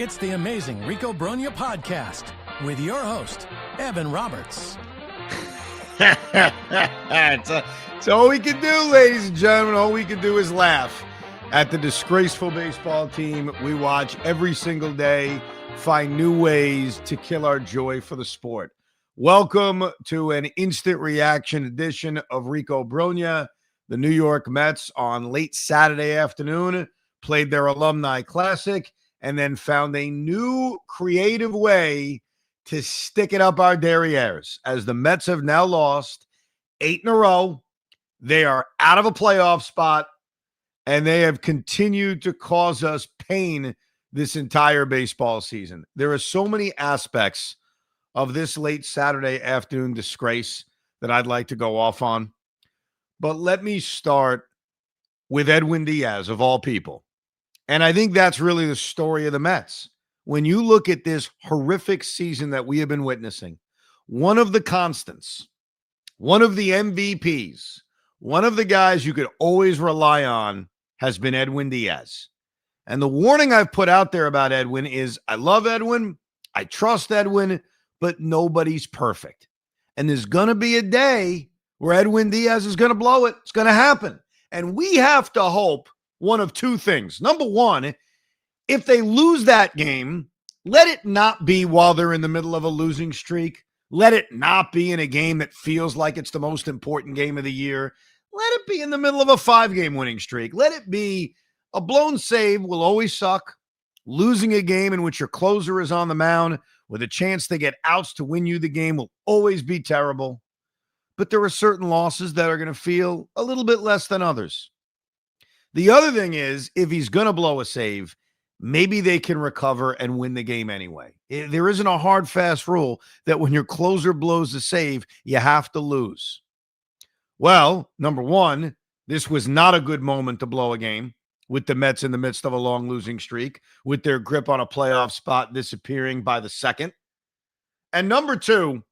It's the amazing Rico Brogna podcast with your host, Evan Roberts. It's all we can do, ladies and gentlemen. All we can do is laugh at the disgraceful baseball team we watch every single day, find new ways to kill our joy for the sport. Welcome to an instant reaction edition of Rico Brogna. The New York Mets on late Saturday afternoon played their alumni classic and then found a new creative way to stick it up our derrieres. As the Mets have now lost 8 in a row, they are out of a playoff spot, and they have continued to cause us pain this entire baseball season. There are so many aspects of this late Saturday afternoon disgrace that I'd like to go off on. But let me start with Edwin Diaz, of all people. And I think that's really the story of the Mets. When you look at this horrific season that we have been witnessing, one of the constants, one of the MVPs, one of the guys you could always rely on has been Edwin Diaz. And the warning I've put out there about Edwin is I love Edwin, I trust Edwin, but nobody's perfect. And there's going to be a day where Edwin Diaz is going to blow it. It's going to happen. And we have to hope one of two things. Number one, if they lose that game, let it not be while they're in the middle of a losing streak. Let it not be in a game that feels like it's the most important game of the year. Let it be in the middle of a 5-game winning streak. Let it be a blown save will always suck. Losing a game in which your closer is on the mound with a chance to get outs to win you the game will always be terrible. But there are certain losses that are going to feel a little bit less than others. The other thing is, if he's going to blow a save, maybe they can recover and win the game anyway. There isn't a hard, fast rule that when your closer blows a save, you have to lose. Well, number one, this was not a good moment to blow a game with the Mets in the midst of a long losing streak, with their grip on a playoff spot disappearing by the second. And number two,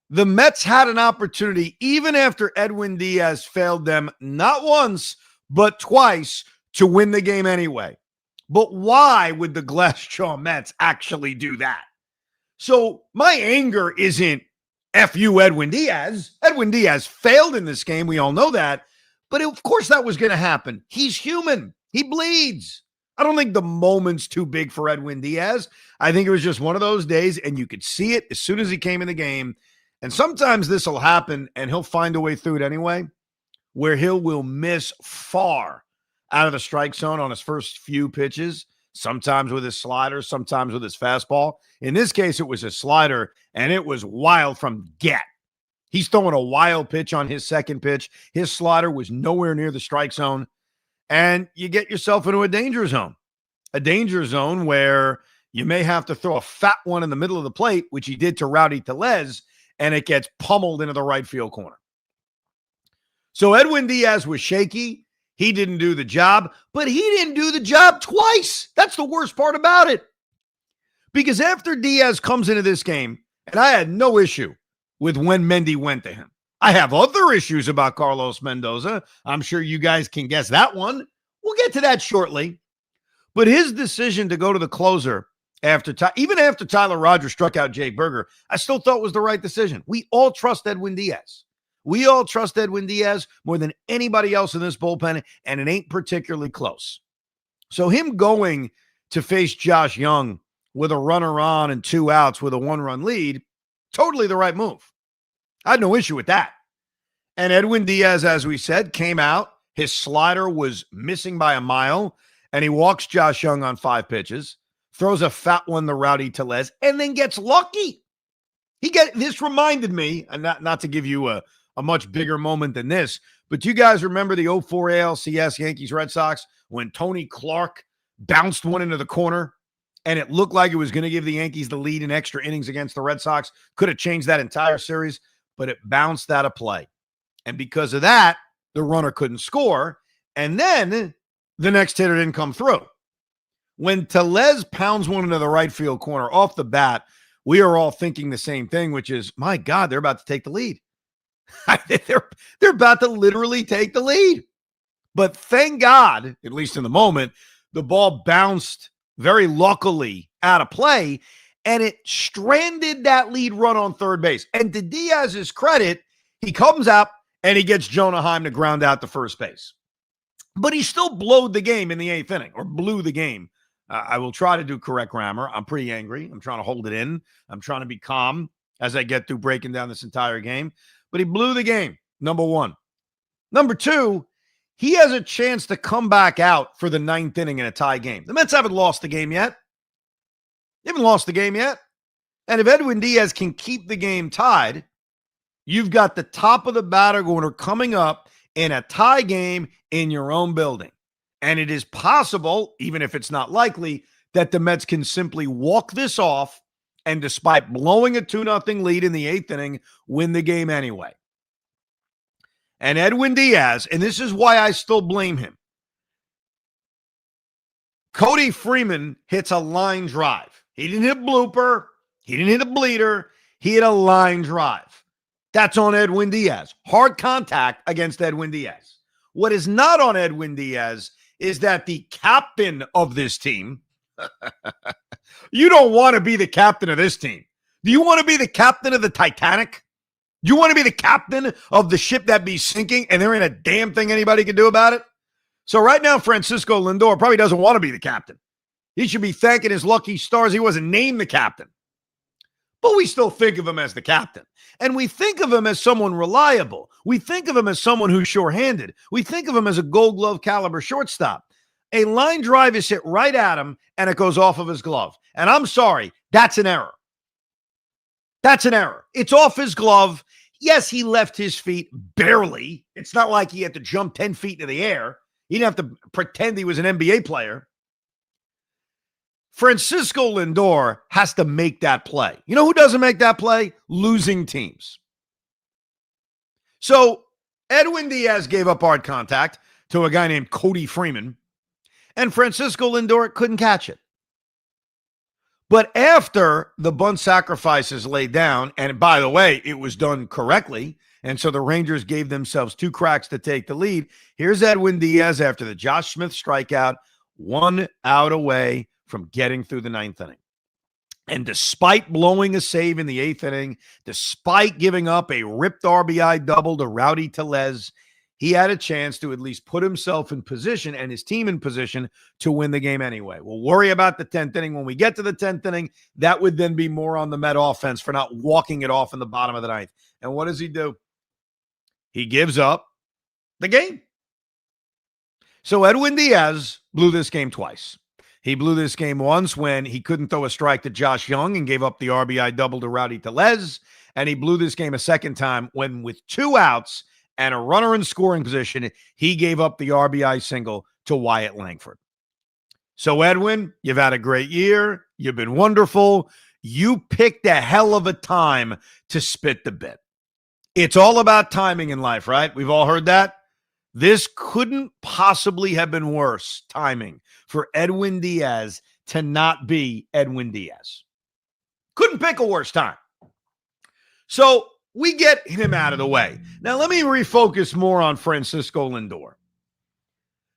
the Mets had an opportunity, even after Edwin Diaz failed them not once, but twice, to win the game anyway. But why would the glass jaw Mets actually do that? So my anger isn't F you, Edwin Diaz. Edwin Diaz failed in this game. We all know that. But of course that was going to happen. He's human. He bleeds. I don't think the moment's too big for Edwin Diaz. I think it was just one of those days, and you could see it as soon as he came in the game. And sometimes this will happen, and he'll find a way through it anyway, where will miss far out of the strike zone on his first few pitches, sometimes with his slider, sometimes with his fastball. In this case, it was his slider, and it was wild from get. He's throwing a wild pitch on his second pitch. His slider was nowhere near the strike zone, and you get yourself into a danger zone where you may have to throw a fat one in the middle of the plate, which he did to Rowdy Tellez, and it gets pummeled into the right field corner. So Edwin Diaz was shaky. He didn't do the job, but he didn't do the job twice. That's the worst part about it. Because after Diaz comes into this game, and I had no issue with when Mendy went to him. I have other issues about Carlos Mendoza. I'm sure you guys can guess that one. We'll get to that shortly. But his decision to go to the closer even after Tyler Rogers struck out Jake Berger, I still thought was the right decision. We all trust Edwin Diaz. We all trust Edwin Diaz more than anybody else in this bullpen, and it ain't particularly close. So him going to face Josh Young with a runner on and 2 outs with a 1-run lead, totally the right move. I had no issue with that. And Edwin Diaz, as we said, came out. His slider was missing by a mile, and he walks Josh Young on 5 pitches, throws a fat one to Rowdy Tellez, and then gets lucky. This reminded me, and not to give you a much bigger moment than this, but you guys remember the 04 ALCS Yankees-Red Sox when Tony Clark bounced one into the corner and it looked like it was going to give the Yankees the lead in extra innings against the Red Sox? Could have changed that entire series, but it bounced out of play. And because of that, the runner couldn't score, and then the next hitter didn't come through. When Tellez pounds one into the right field corner off the bat, we are all thinking the same thing, which is, my God, they're about to take the lead. They're about to literally take the lead. But thank God, at least in the moment, the ball bounced very luckily out of play, and it stranded that lead run on third base. And to Diaz's credit, he comes up and he gets Jonah Heim to ground out to first base. But he still blowed the game in the eighth inning, or blew the game. I will try to do correct grammar. I'm pretty angry. I'm trying to hold it in. I'm trying to be calm as I get through breaking down this entire game. But he blew the game, number one. Number two, he has a chance to come back out for the ninth inning in a tie game. The Mets haven't lost the game yet. They haven't lost the game yet. And if Edwin Diaz can keep the game tied, you've got the top of the batter order coming up in a tie game in your own building. And it is possible, even if it's not likely, that the Mets can simply walk this off and, despite blowing a 2-0 lead in the eighth inning, win the game anyway. And Edwin Diaz, and this is why I still blame him, Cody Freeman hits a line drive. He didn't hit blooper. He didn't hit a bleeder. He hit a line drive. That's on Edwin Diaz. Hard contact against Edwin Diaz. What is not on Edwin Diaz is that the captain of this team, you don't want to be the captain of this team. Do you want to be the captain of the Titanic? Do you want to be the captain of the ship that be sinking and there ain't a damn thing anybody can do about it? So right now, Francisco Lindor probably doesn't want to be the captain. He should be thanking his lucky stars he wasn't named the captain. But we still think of him as the captain. And we think of him as someone reliable. We think of him as someone who's sure-handed. We think of him as a Gold Glove caliber shortstop. A line drive is hit right at him, and it goes off of his glove. And I'm sorry, that's an error. That's an error. It's off his glove. Yes, he left his feet barely. It's not like he had to jump 10 feet into the air. He didn't have to pretend he was an NBA player. Francisco Lindor has to make that play. You know who doesn't make that play? Losing teams. So Edwin Diaz gave up hard contact to a guy named Cody Freeman, and Francisco Lindor couldn't catch it. But after the bunt sacrifice is laid down, and by the way, it was done correctly, and so the Rangers gave themselves 2 cracks to take the lead. Here's Edwin Diaz after the Josh Smith strikeout, 1 out away from getting through the ninth inning. And despite blowing a save in the eighth inning, despite giving up a ripped RBI double to Rowdy Tellez, he had a chance to at least put himself in position and his team in position to win the game anyway. We'll worry about the 10th inning. When we get to the 10th inning, that would then be more on the Met offense for not walking it off in the bottom of the ninth. And what does he do? He gives up the game. So Edwin Diaz blew this game twice. He blew this game once when he couldn't throw a strike to Josh Young and gave up the RBI double to Rowdy Tellez. And he blew this game a second time when, with 2 outs and a runner in scoring position, he gave up the RBI single to Wyatt Langford. So, Edwin, you've had a great year. You've been wonderful. You picked a hell of a time to spit the bit. It's all about timing in life, right? We've all heard that. This couldn't possibly have been worse timing for Edwin Diaz to not be Edwin Diaz. Couldn't pick a worse time. So we get him out of the way. Now let me refocus more on Francisco Lindor.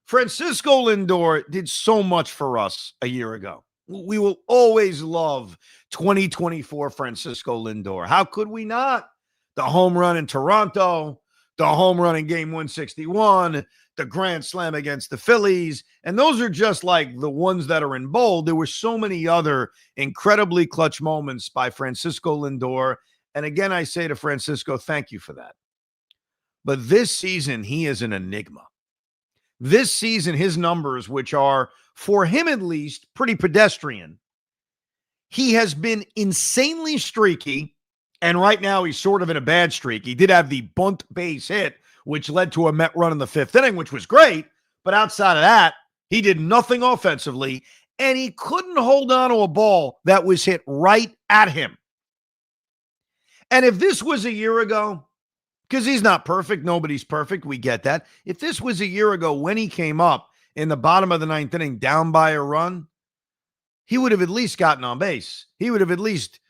Francisco Lindor did so much for us a year ago. We will always love 2024 Francisco Lindor. How could we not? The home run in Toronto, the home run in game 161, the grand slam against the Phillies. And those are just like the ones that are in bold. There were so many other incredibly clutch moments by Francisco Lindor. And again, I say to Francisco, thank you for that. But this season, he is an enigma. This season, his numbers, which are, for him at least, pretty pedestrian, he has been insanely streaky. And right now, he's sort of in a bad streak. He did have the bunt base hit, which led to a Met run in the 5th inning, which was great. But outside of that, he did nothing offensively, and he couldn't hold on to a ball that was hit right at him. And if this was a year ago, because he's not perfect, nobody's perfect, we get that. If this was a year ago when he came up in the bottom of the 9th inning down by a run, he would have at least gotten on base. He would have at least,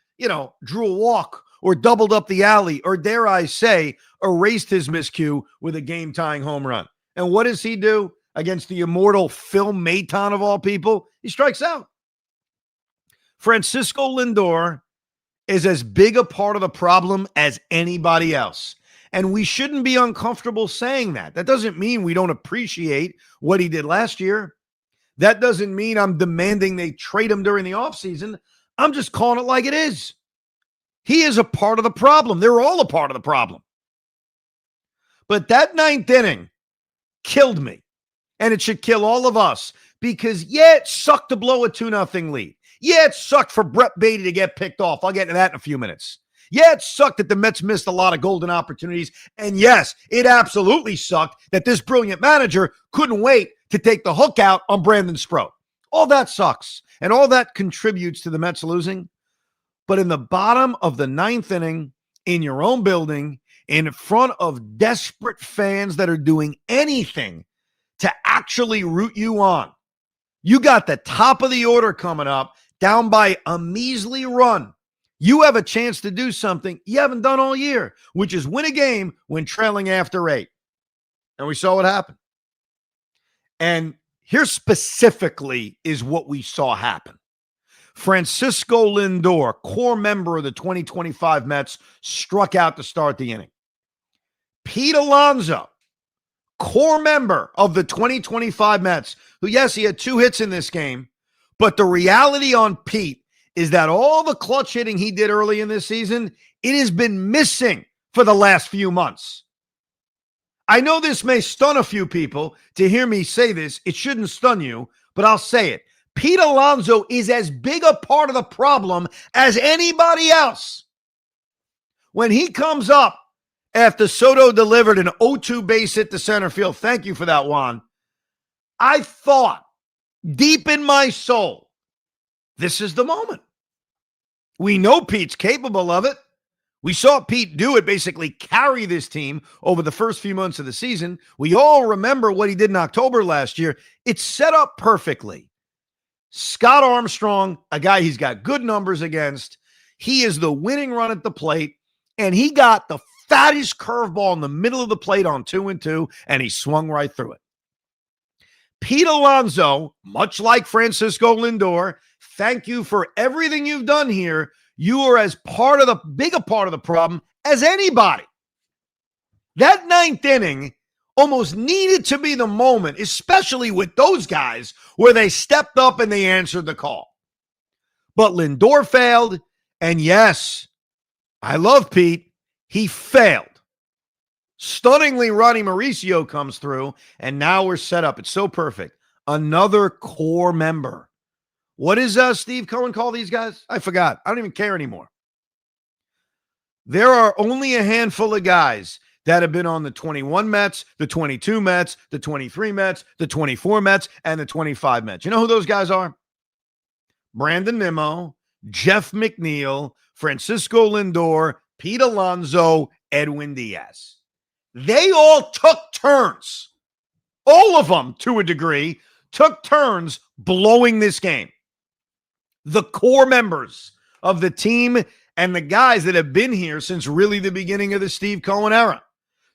drew a walk or doubled up the alley, or dare I say, erased his miscue with a game-tying home run. And what does he do against the immortal Phil Maton of all people? He strikes out. Francisco Lindor is as big a part of the problem as anybody else. And we shouldn't be uncomfortable saying that. That doesn't mean we don't appreciate what he did last year. That doesn't mean I'm demanding they trade him during the offseason. I'm just calling it like it is. He is a part of the problem. They're all a part of the problem. But that ninth inning killed me. And it should kill all of us because, yeah, it sucked to blow a 2-0 lead. Yeah, it sucked for Brett Beatty to get picked off. I'll get into that in a few minutes. Yeah, it sucked that the Mets missed a lot of golden opportunities. And yes, it absolutely sucked that this brilliant manager couldn't wait to take the hook out on Brandon Sproat. All that sucks. And all that contributes to the Mets losing. But in the bottom of the ninth inning, in your own building, in front of desperate fans that are doing anything to actually root you on, you got the top of the order coming up, down by a measly run. You have a chance to do something you haven't done all year, which is win a game when trailing after 8. And we saw what happened. And here specifically is what we saw happen. Francisco Lindor, core member of the 2025 Mets, struck out to start the inning. Pete Alonso, core member of the 2025 Mets, who, yes, he had 2 hits in this game, but the reality on Pete is that all the clutch hitting he did early in this season, it has been missing for the last few months. I know this may stun a few people to hear me say this. It shouldn't stun you, but I'll say it. Pete Alonso is as big a part of the problem as anybody else. When he comes up after Soto delivered an 0-2 base hit to center field, thank you for that, Juan, I thought deep in my soul, this is the moment. We know Pete's capable of it. We saw Pete do it, basically carry this team over the first few months of the season. We all remember what he did in October last year. It's set up perfectly. Scott Armstrong, a guy he's got good numbers against, he is the winning run at the plate, and he got the fattest curveball in the middle of the plate on 2-2, and he swung right through it. Pete Alonso, much like Francisco Lindor, thank you for everything you've done here. You are as big a part of the problem as anybody. That ninth inning almost needed to be the moment, especially with those guys, where they stepped up and they answered the call. But Lindor failed, and yes, I love Pete. He failed. Stunningly, Ronnie Mauricio comes through, and now we're set up. It's so perfect. Another core member. What does Steve Cohen call these guys? I forgot. I don't even care anymore. There are only a handful of guys that have been on the 21 Mets, the 22 Mets, the 23 Mets, the 24 Mets, and the 25 Mets. You know who those guys are? Brandon Nimmo, Jeff McNeil, Francisco Lindor, Pete Alonso, Edwin Diaz. They all took turns. All of them, to a degree, took turns blowing this game. The core members of the team and the guys that have been here since really the beginning of the Steve Cohen era.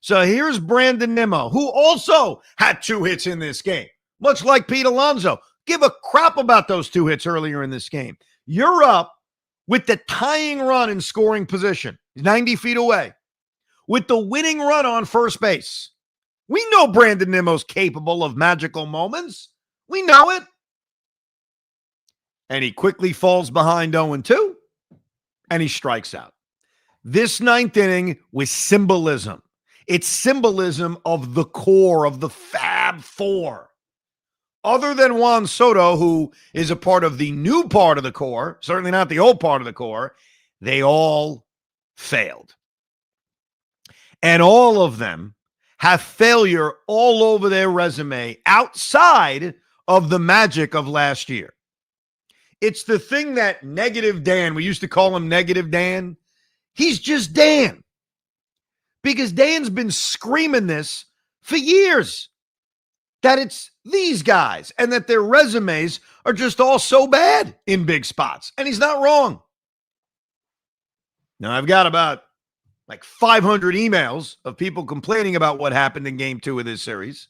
So here's Brandon Nimmo, who also had 2 hits in this game, much like Pete Alonso. Give a crap about those 2 hits earlier in this game. You're up with the tying run in scoring position, 90 feet away, with the winning run on first base. We know Brandon Nimmo's capable of magical moments. We know it. And he quickly falls behind 0-2, and he strikes out. This ninth inning was symbolism. It's symbolism of the core, of the Fab Four. Other than Juan Soto, who is a part of the new part of the core, certainly not the old part of the core, they all failed. And all of them have failure all over their resume outside of the magic of last year. It's the thing that Negative Dan, we used to call him Negative Dan, he's just Dan. Because Dan's been screaming this for years, that it's these guys and that their resumes are just all so bad in big spots. And he's not wrong. Now, I've got about 500 emails of people complaining about what happened in game 2 of this series.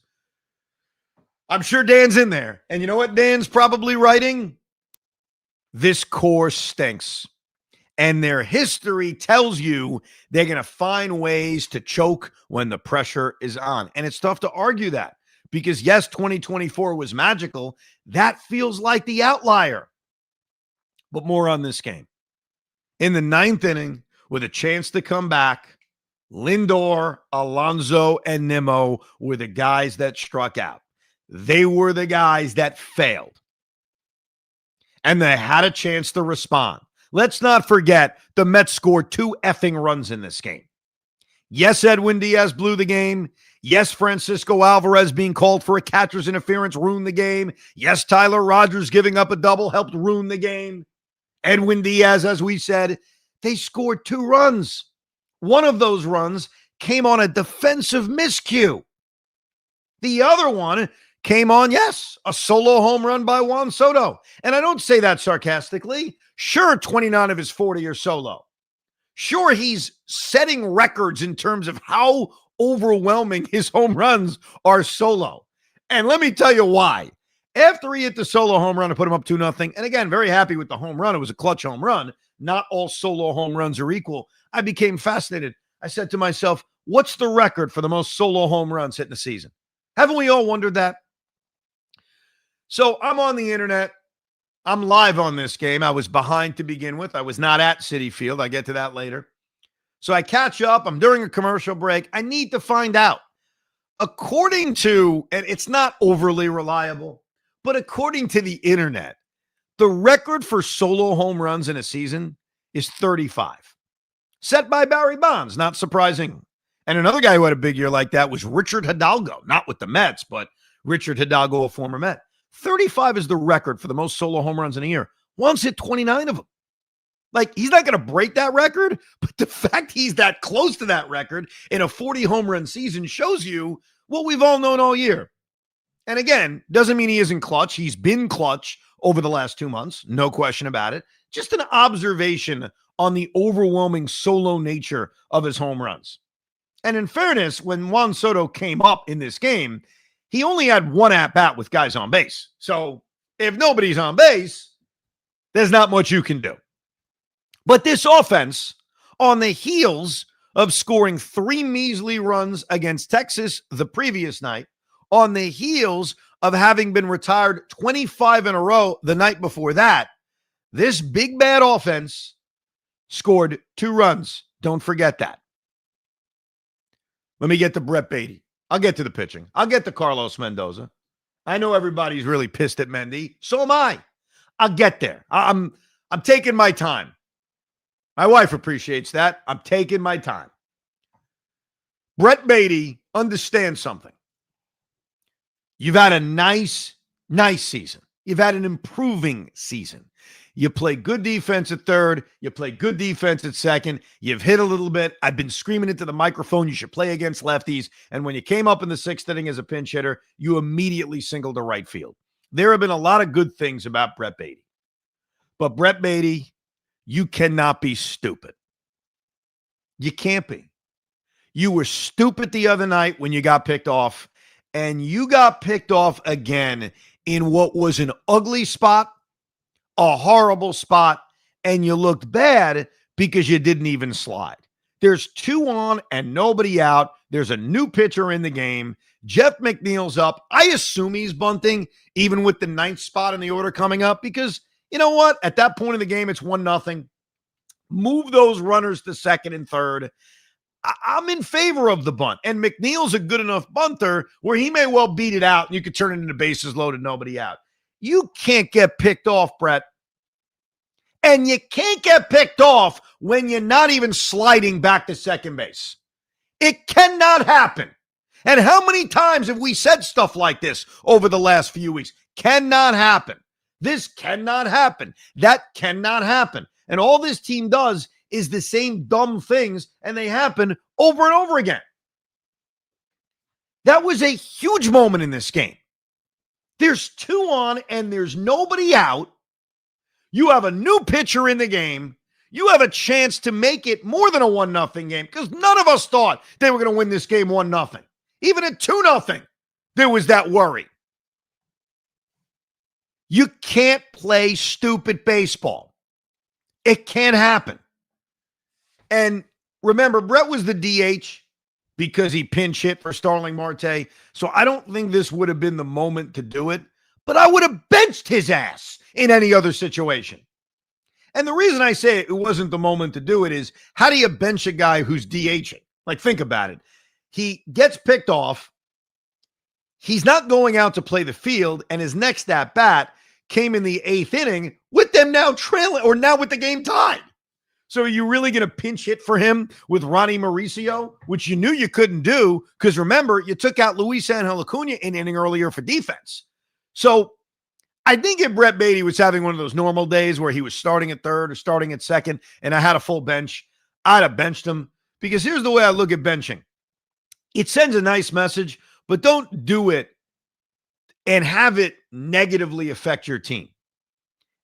I'm sure Dan's in there. And you know what Dan's probably writing? This core stinks. And their history tells you they're going to find ways to choke when the pressure is on. And it's tough to argue that because, yes, 2024 was magical. That feels like the outlier. But more on this game. In the ninth inning, with a chance to come back, Lindor, Alonso, and Nimmo were the guys that struck out. They were the guys that failed. And they had a chance to respond. Let's not forget the Mets scored 2 effing runs in this game. Yes, Edwin Diaz blew the game. Yes, Francisco Alvarez being called for a catcher's interference ruined the game. Yes, Tyler Rogers giving up a double helped ruin the game. Edwin Diaz, as we said, they scored 2 runs. One of those runs came on a defensive miscue. The other one came on, yes, a solo home run by Juan Soto. And I don't say that sarcastically. Sure, 29 of his 40 are solo. Sure, he's setting records in terms of how overwhelming his home runs are solo. And let me tell you why. After he hit the solo home run to put him up 2-0, and again, very happy with the home run. It was a clutch home run. Not all solo home runs are equal. I became fascinated. I said to myself, what's the record for the most solo home runs hit in the season? Haven't we all wondered that? So I'm on the internet. I'm live on this game. I was behind to begin with. I was not at Citi Field. I get to that later. So I catch up. I'm during a commercial break. I need to find out. According to, and it's not overly reliable, but according to the internet, the record for solo home runs in a season is 35. Set by Barry Bonds, not surprising. And another guy who had a big year like that was Richard Hidalgo, not with the Mets, but Richard Hidalgo, a former Met. 35 is the record for the most solo home runs in a year. Juan's hit 29 of them. Like, he's not going to break that record, but the fact he's that close to that record in a 40 home run season shows you what we've all known all year. And again, doesn't mean he isn't clutch. He's been clutch over the last 2 months. No question about it. Just an observation on the overwhelming solo nature of his home runs. And in fairness, when Juan Soto came up in this game, he only had 1 at-bat with guys on base. So if nobody's on base, there's not much you can do. But this offense, on the heels of scoring 3 measly runs against Texas the previous night, on the heels of having been retired 25 in a row the night before that, this big bad offense scored 2 runs. Don't forget that. Let me get to Brett Beatty. I'll get to the pitching. I'll get to Carlos Mendoza. I know everybody's really pissed at Mendy. So am I. I'll get there. I'm taking my time. My wife appreciates that. I'm taking my time. Brett Beatty understands something. You've had a nice season. You've had an improving season. You play good defense at third. You play good defense at second. You've hit a little bit. I've been screaming into the microphone, you should play against lefties. And when you came up in the 6th inning as a pinch hitter, you immediately singled to right field. There have been a lot of good things about Brett Beatty. But Brett Beatty, you cannot be stupid. You can't be. You were stupid the other night when you got picked off. And you got picked off again in what was an ugly spot, a horrible spot, and you looked bad because you didn't even slide. There's 2 on and nobody out. There's a new pitcher in the game. Jeff McNeil's up. I assume he's bunting, even with the 9th spot in the order coming up, because you know what? At that point in the game, it's 1-0. Move those runners to second and third. I'm in favor of the bunt. And McNeil's a good enough bunter where he may well beat it out and you could turn it into bases loaded, nobody out. You can't get picked off, Brett. And you can't get picked off when you're not even sliding back to second base. It cannot happen. And how many times have we said stuff like this over the last few weeks? Cannot happen. This cannot happen. That cannot happen. And all this team does is the same dumb things, and they happen over and over again. That was a huge moment in this game. There's 2 on and there's nobody out. You have a new pitcher in the game. You have a chance to make it more than a 1-0 game because none of us thought they were going to win this game 1-0. Even at 2-0, there was that worry. You can't play stupid baseball. It can't happen. And remember, Brett was the DH because he pinch hit for Starling Marte. So I don't think this would have been the moment to do it, but I would have benched his ass in any other situation. And the reason I say it wasn't the moment to do it is, how do you bench a guy who's DHing? Like, think about it. He gets picked off. He's not going out to play the field, and his next at bat came in the 8th inning with them now trailing, or now with the game tied. So are you really going to pinch hit for him with Ronnie Mauricio, which you knew you couldn't do because, remember, you took out Luis Angel Acuna an inning earlier for defense. So I think if Brett Beatty was having one of those normal days where he was starting at third or starting at second and I had a full bench, I'd have benched him, because here's the way I look at benching. It sends a nice message, but don't do it and have it negatively affect your team.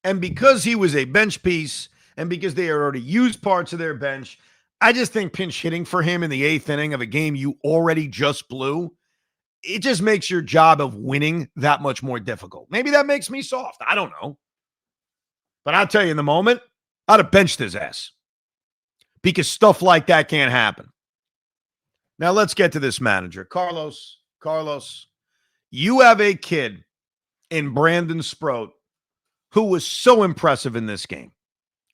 And because he was a bench piece, and because they already used parts of their bench, I just think pinch hitting for him in the 8th inning of a game you already just blew, it just makes your job of winning that much more difficult. Maybe that makes me soft. I don't know. But I'll tell you, in the moment, I'd have benched his ass, because stuff like that can't happen. Now let's get to this manager. Carlos, you have a kid in Brandon Sproat who was so impressive in this game.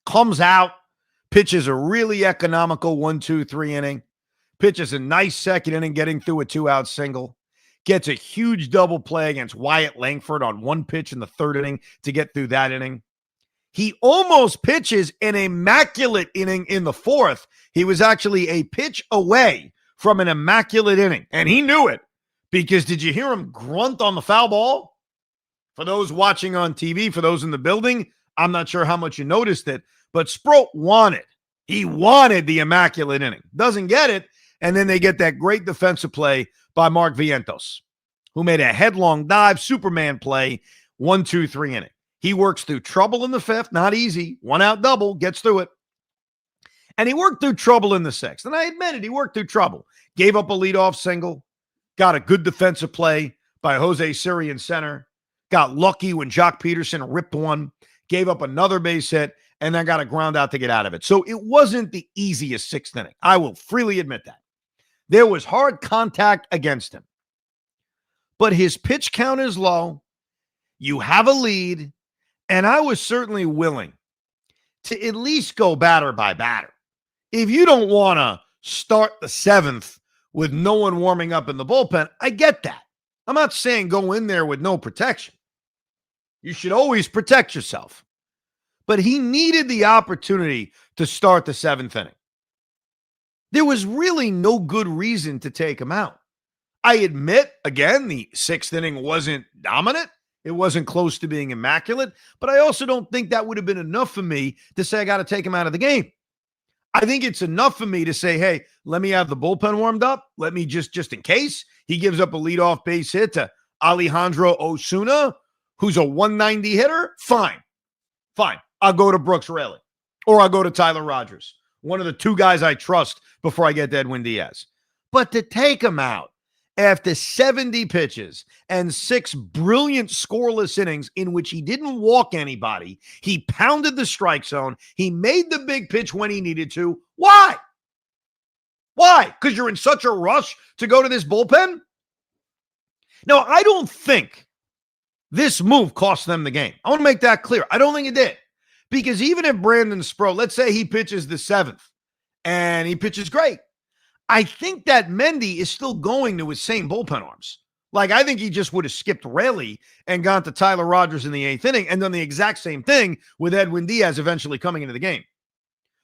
Comes out, pitches a really economical 1-2-3 inning, pitches a nice second inning, getting through a 2-out single, gets a huge double play against Wyatt Langford on one pitch in the 3rd inning to get through that inning. He almost pitches an immaculate inning in the 4th. He was actually a pitch away from an immaculate inning, and he knew it, because did you hear him grunt on the foul ball? For those watching on TV, for those in the building, I'm not sure how much you noticed it, but Sproat wanted the immaculate inning. Doesn't get it, and then they get that great defensive play by Mark Vientos, who made a headlong dive Superman play, 1-2-3 inning. He works through trouble in the 5th, not easy, 1-out double, gets through it. And he worked through trouble in the 6th, and I admit it, he worked through trouble. Gave up a leadoff single, got a good defensive play by Jose Siri in center, got lucky when Jock Peterson ripped one, gave up another base hit, and then got a ground out to get out of it. So it wasn't the easiest 6th inning. I will freely admit that. There was hard contact against him. But his pitch count is low. You have a lead, and I was certainly willing to at least go batter by batter. If you don't want to start the 7th with no one warming up in the bullpen, I get that. I'm not saying go in there with no protection. You should always protect yourself. But he needed the opportunity to start the 7th inning. There was really no good reason to take him out. I admit, again, the 6th inning wasn't dominant. It wasn't close to being immaculate. But I also don't think that would have been enough for me to say I got to take him out of the game. I think it's enough for me to say, hey, let me have the bullpen warmed up. Let me just in case he gives up a leadoff base hit to Alejandro Osuna, who's a 190 hitter. Fine. I'll go to Brooks Raley, or I'll go to Tyler Rogers, one of the 2 guys I trust before I get to Edwin Diaz. But to take him out after 70 pitches and 6 brilliant scoreless innings in which he didn't walk anybody, he pounded the strike zone, he made the big pitch when he needed to. Why? Because you're in such a rush to go to this bullpen? Now, I don't think this move cost them the game. I want to make that clear. I don't think it did. Because even if Brandon Sproat, let's say he pitches the 7th and he pitches great, I think that Mendy is still going to his same bullpen arms. Like, I think he just would have skipped Raley and gone to Tyler Rogers in the 8th inning and done the exact same thing with Edwin Diaz eventually coming into the game.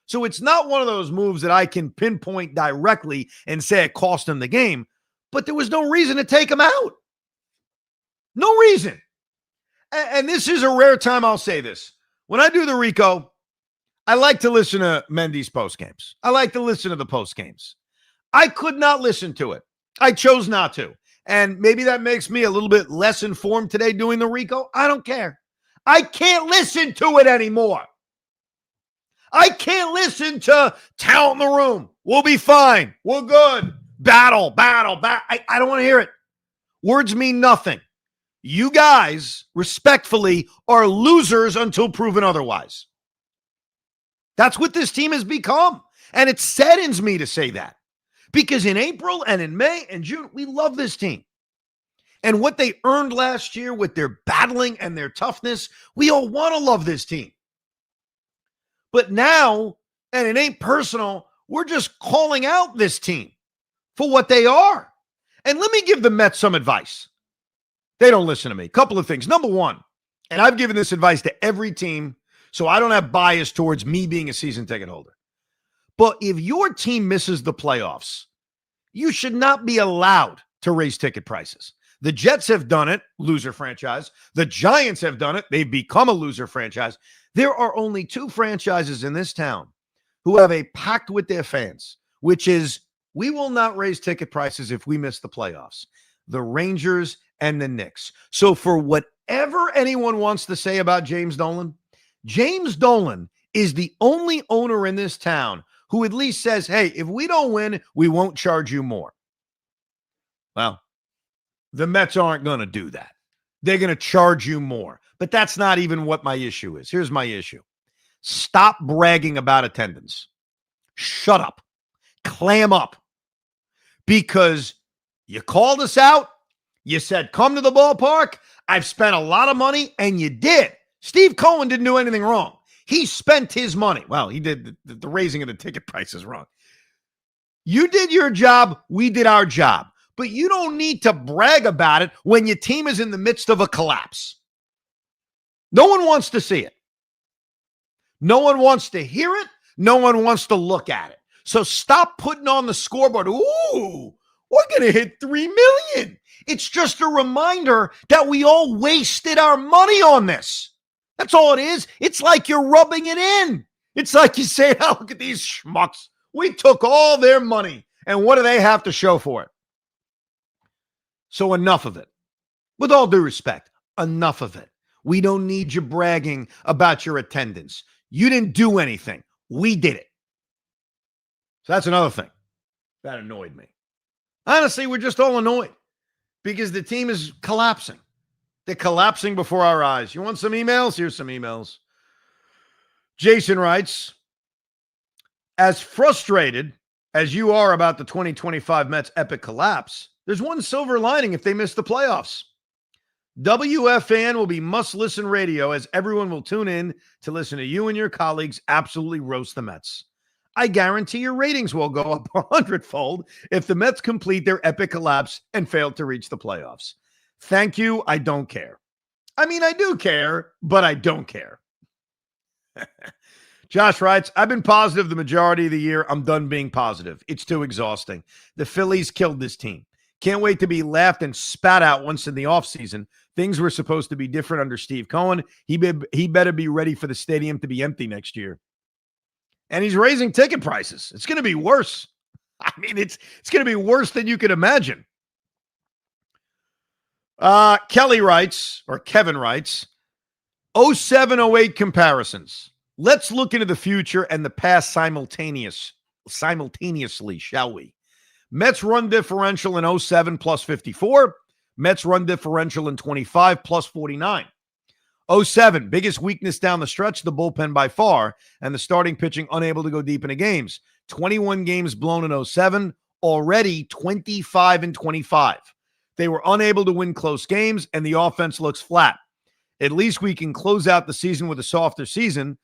So it's not one of those moves that I can pinpoint directly and say it cost him the game, but there was no reason to take him out. No reason. And this is a rare time I'll say this. When I do the Rico, I like to listen to Mendy's post games. I like to listen to the post games. I could not listen to it. I chose not to. And maybe that makes me a little bit less informed today doing the Rico. I don't care. I can't listen to it anymore. I can't listen to tout in the room. We'll be fine. We're good. Battle. I don't want to hear it. Words mean nothing. You guys, respectfully, are losers until proven otherwise. That's what this team has become. And it saddens me to say that. Because in April and in May and June, we love this team. And what they earned last year with their battling and their toughness, we all want to love this team. But now, and it ain't personal, we're just calling out this team for what they are. And let me give the Mets some advice. They don't listen to me. Couple of things. Number one, and I've given this advice to every team, so I don't have bias towards me being a season ticket holder. But if your team misses the playoffs, you should not be allowed to raise ticket prices. The Jets have done it, loser franchise. The Giants have done it. They've become a loser franchise. There are only two franchises in this town who have a pact with their fans, which is we will not raise ticket prices if we miss the playoffs. The Rangers and the Knicks. So for whatever anyone wants to say about James Dolan is the only owner in this town who at least says, hey, if we don't win, we won't charge you more. Well, the Mets aren't going to do that. They're going to charge you more. But that's not even what my issue is. Here's my issue. Stop bragging about attendance. Shut up. Clam up. Because you called us out. You said, come to the ballpark. I've spent a lot of money, and you did. Steve Cohen didn't do anything wrong. He spent his money. Well, he did the raising of the ticket prices wrong. You did your job. We did our job. But you don't need to brag about it when your team is in the midst of a collapse. No one wants to see it. No one wants to hear it. No one wants to look at it. So stop putting on the scoreboard. Ooh, we're going to hit 3 million. It's just a reminder that we all wasted our money on this. That's all it is. It's like you're rubbing it in. It's like you say, oh, look at these schmucks. We took all their money. And what do they have to show for it? So enough of it. With all due respect, enough of it. We don't need you bragging about your attendance. You didn't do anything. We did it. So that's another thing that annoyed me. Honestly, we're just all annoyed because the team is collapsing. They're collapsing before our eyes. You want some emails? Here's some emails. Jason writes, as frustrated as you are about the 2025 Mets epic collapse, there's one silver lining if they miss the playoffs. WFAN will be must-listen radio as everyone will tune in to listen to you and your colleagues absolutely roast the Mets. I guarantee your ratings will go up 100-fold if the Mets complete their epic collapse and fail to reach the playoffs. Thank you. I don't care. I mean, I do care, but I don't care. Josh writes, I've been positive the majority of the year. I'm done being positive. It's too exhausting. The Phillies killed this team. Can't wait to be laughed and spat out once in the offseason. Things were supposed to be different under Steve Cohen. He better be ready for the stadium to be empty next year. And he's raising ticket prices. It's going to be worse. I mean, it's going to be worse than you could imagine. Kevin writes, 07-08 comparisons. Let's look into the future and the past simultaneously, shall we? Mets run differential in 07 plus 54. Mets run differential in 25 plus 49. 07, biggest weakness down the stretch, the bullpen by far, and the starting pitching unable to go deep into games. 21 games blown in 07, already 25-25. They were unable to win close games, and the offense looks flat. At least we can close out the season with a softer season,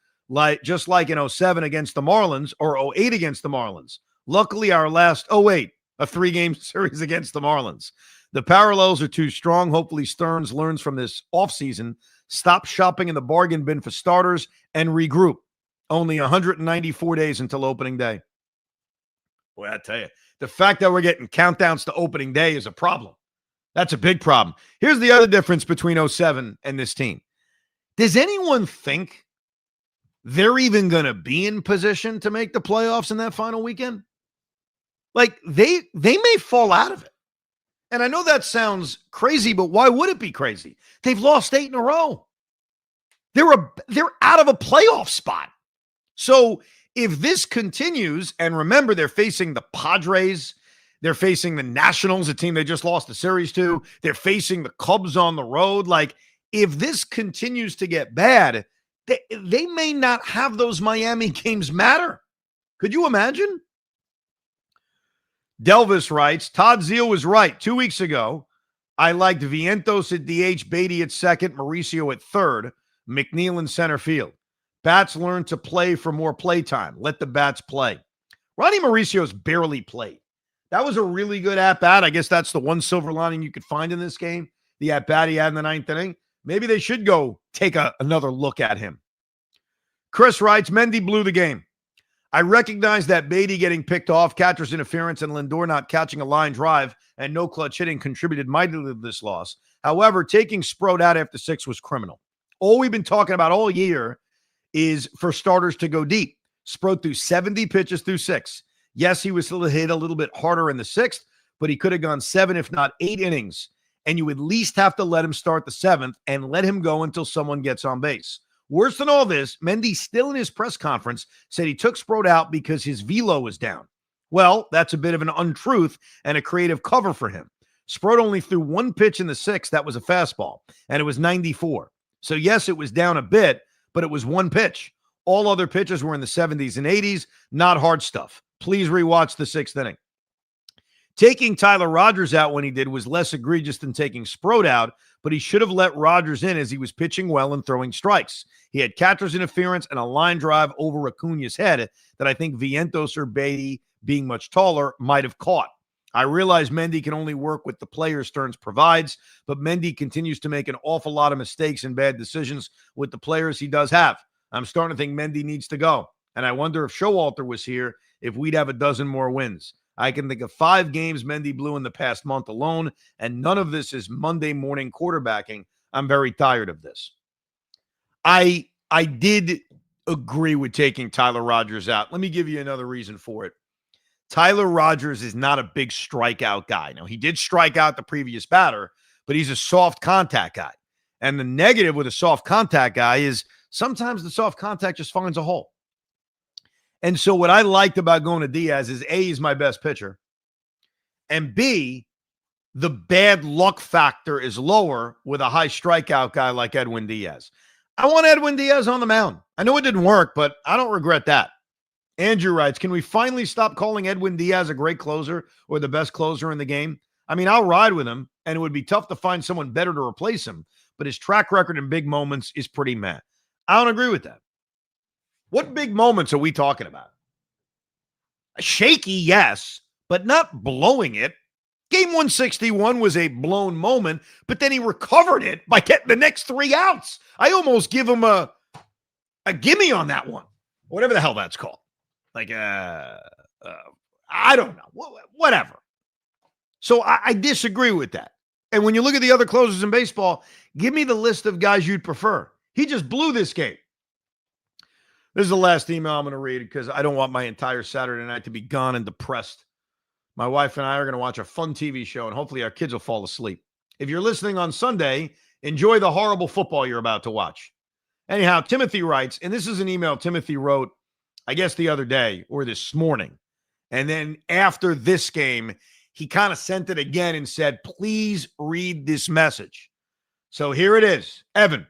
just like in 07 against the Marlins or 08 against the Marlins. Luckily, our last 08, a 3-game series against the Marlins. The parallels are too strong. Hopefully, Stearns learns from this offseason. Stop shopping in the bargain bin for starters and regroup. Only 194 days until opening day. Boy, I tell you, the fact that we're getting countdowns to opening day is a problem. That's a big problem. Here's the other difference between 07 and this team. Does anyone think they're even going to be in position to make the playoffs in that final weekend? Like, they may fall out of it. And I know that sounds crazy, but why would it be crazy? They've lost 8 in a row. They're out of a playoff spot. So if this continues, and remember, they're facing the Padres, They're facing the Nationals, a team they just lost the series to. They're facing the Cubs on the road. Like, if this continues to get bad, they may not have those Miami games matter. Could you imagine? Delvis writes, Todd Zeal was right. 2 weeks ago, I liked Vientos at DH, Beatty at second, Mauricio at third, McNeil in center field. Bats learn to play for more playtime. Let the bats play. Ronnie Mauricio's barely played. That was a really good at-bat. I guess that's the one silver lining you could find in this game, the at-bat he had in the ninth inning. Maybe they should go take another look at him. Chris writes, Mendy blew the game. I recognize that Beatty getting picked off, catcher's interference, and Lindor not catching a line drive and no clutch hitting contributed mightily to this loss. However, taking Sproat out after 6 was criminal. All we've been talking about all year is for starters to go deep. Sproat threw 70 pitches through 6. Yes, he was still hit a little bit harder in the 6th, but he could have gone 7, if not 8 innings. And you at least have to let him start the 7th and let him go until someone gets on base. Worse than all this, Mendy still in his press conference said he took Sproat out because his velo was down. Well, that's a bit of an untruth and a creative cover for him. Sproat only threw 1 pitch in the 6th. That was a fastball, and it was 94. So yes, it was down a bit, but it was 1 pitch. All other pitches were in the 70s and 80s, not hard stuff. Please rewatch the 6th inning. Taking Tyler Rogers out when he did was less egregious than taking Sproat out, but he should have let Rogers in as he was pitching well and throwing strikes. He had catcher's interference and a line drive over Acuña's head that I think Vientos or Beatty, being much taller, might have caught. I realize Mendy can only work with the players Stearns provides, but Mendy continues to make an awful lot of mistakes and bad decisions with the players he does have. I'm starting to think Mendy needs to go, and I wonder if Showalter was here, if we'd have a dozen more wins. I can think of 5 games Mendy blew in the past month alone, and none of this is Monday morning quarterbacking. I'm very tired of this. I did agree with taking Tyler Rogers out. Let me give you another reason for it. Tyler Rogers is not a big strikeout guy. Now, he did strike out the previous batter, but he's a soft contact guy. And the negative with a soft contact guy is sometimes the soft contact just finds a hole. And so what I liked about going to Diaz is A, he's my best pitcher, and B, the bad luck factor is lower with a high strikeout guy like Edwin Diaz. I want Edwin Diaz on the mound. I know it didn't work, but I don't regret that. Andrew writes, can we finally stop calling Edwin Diaz a great closer or the best closer in the game? I mean, I'll ride with him, and it would be tough to find someone better to replace him, but his track record in big moments is pretty meh. I don't agree with that. What big moments are we talking about? Shaky, yes, but not blowing it. Game 161 was a blown moment, but then he recovered it by getting the next 3 outs. I almost give him a gimme on that one, whatever the hell that's called. Like, I don't know, whatever. So I disagree with that. And when you look at the other closers in baseball, give me the list of guys you'd prefer. He just blew this game. This is the last email I'm going to read because I don't want my entire Saturday night to be gone and depressed. My wife and I are going to watch a fun TV show, and hopefully our kids will fall asleep. If you're listening on Sunday, enjoy the horrible football you're about to watch. Anyhow, Timothy writes, and this is an email Timothy wrote, I guess the other day or this morning. And then after this game, he kind of sent it again and said, please read this message. So here it is. Evan.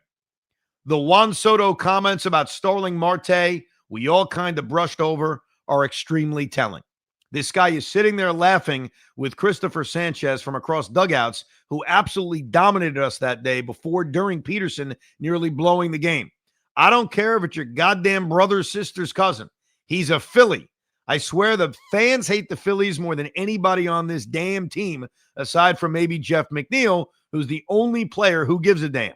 The Juan Soto comments about Starling Marte, we all kind of brushed over, are extremely telling. This guy is sitting there laughing with Christopher Sanchez from across dugouts, who absolutely dominated us that day during Peterson nearly blowing the game. I don't care if it's your goddamn brother's sister's cousin. He's a Philly. I swear the fans hate the Phillies more than anybody on this damn team, aside from maybe Jeff McNeil, who's the only player who gives a damn.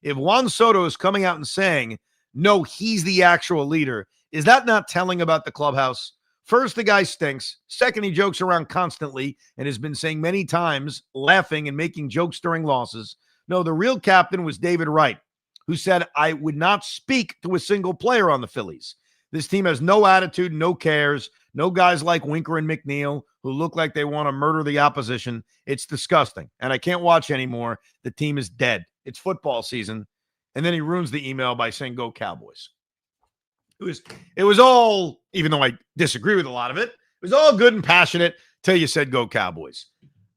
If Juan Soto is coming out and saying, no, he's the actual leader, is that not telling about the clubhouse? First, the guy stinks. Second, he jokes around constantly and has been saying many times, laughing and making jokes during losses. No, the real captain was David Wright, who said, I would not speak to a single player on the Phillies. This team has no attitude, no cares, no guys like Winker and McNeil who look like they want to murder the opposition. It's disgusting, and I can't watch anymore. The team is dead. It's football season. And then he ruins the email by saying, go Cowboys. It was all, even though I disagree with a lot of it, it was all good and passionate. till you said go Cowboys.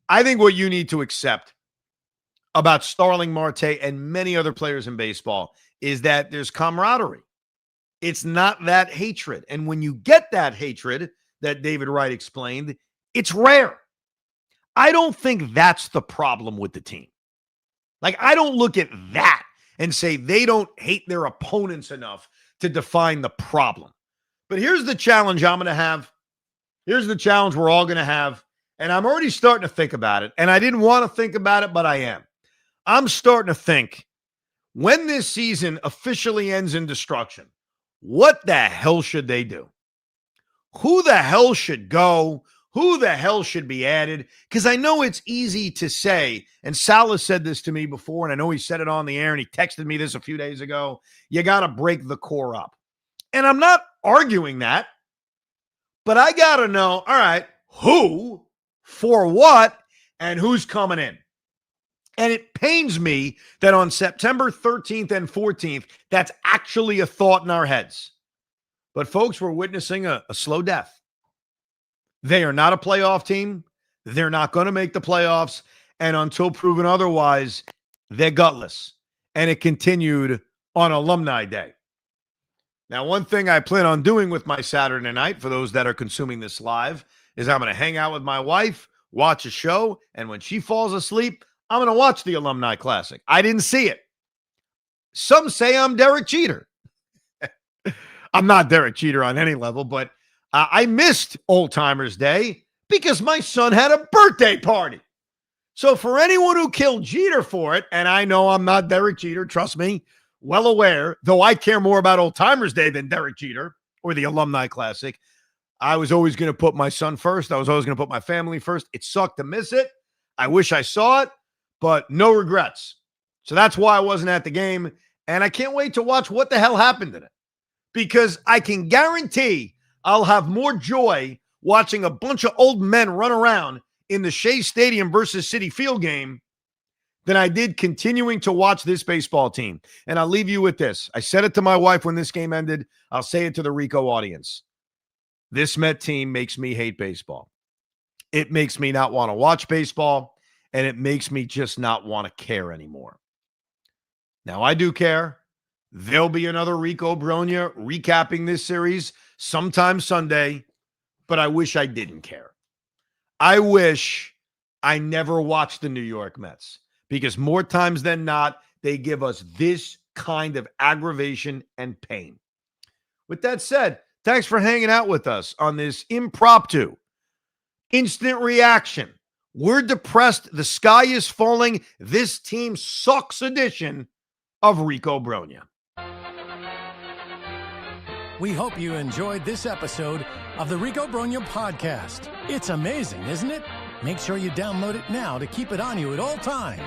I think what you need to accept about Starling Marte and many other players in baseball is that there's camaraderie. It's not that hatred. And when you get that hatred that David Wright explained, it's rare. I don't think that's the problem with the team. Like, I don't look at that and say they don't hate their opponents enough to define the problem. But here's the challenge I'm going to have. Here's the challenge we're all going to have. And I'm already starting to think about it. And I didn't want to think about it, but I am. I'm starting to think, when this season officially ends in destruction, what the hell should they do? Who the hell should go? Who the hell should be added? Because I know it's easy to say, and Salah said this to me before, and I know he said it on the air, and he texted me this a few days ago. You got to break the core up. And I'm not arguing that, but I got to know, all right, who, for what, and who's coming in. And it pains me that on September 13th and 14th, that's actually a thought in our heads. But folks, we're witnessing a slow death. They are not a playoff team. They're not going to make the playoffs. And until proven otherwise, they're gutless. And it continued on Alumni Day. Now, one thing I plan on doing with my Saturday night, for those that are consuming this live, is I'm going to hang out with my wife, watch a show, and when she falls asleep, I'm going to watch the Alumni Classic. I didn't see it. Some say I'm Derek Jeter. I'm not Derek Jeter on any level, but I missed Old Timers Day because my son had a birthday party. So for anyone who killed Jeter for it, and I know I'm not Derek Jeter, trust me, well aware, though I care more about Old Timers Day than Derek Jeter or the Alumni Classic, I was always going to put my son first. I was always going to put my family first. It sucked to miss it. I wish I saw it, but no regrets. So that's why I wasn't at the game, and I can't wait to watch what the hell happened in it, because I can guarantee I'll have more joy watching a bunch of old men run around in the Shea Stadium versus Citi Field game than I did continuing to watch this baseball team. And I'll leave you with this. I said it to my wife when this game ended. I'll say it to the Rico audience. This Met team makes me hate baseball. It makes me not want to watch baseball, and it makes me just not want to care anymore. Now, I do care. There'll be another Rico Brogna recapping this series sometime Sunday, but I wish I didn't care. I wish I never watched the New York Mets, because more times than not, they give us this kind of aggravation and pain. With that said, thanks for hanging out with us on this impromptu, instant reaction. We're depressed. The sky is falling. This team sucks edition of Rico Brogna. We hope you enjoyed this episode of the Rico Brogna podcast. It's amazing, isn't it? Make sure you download it now to keep it on you at all times.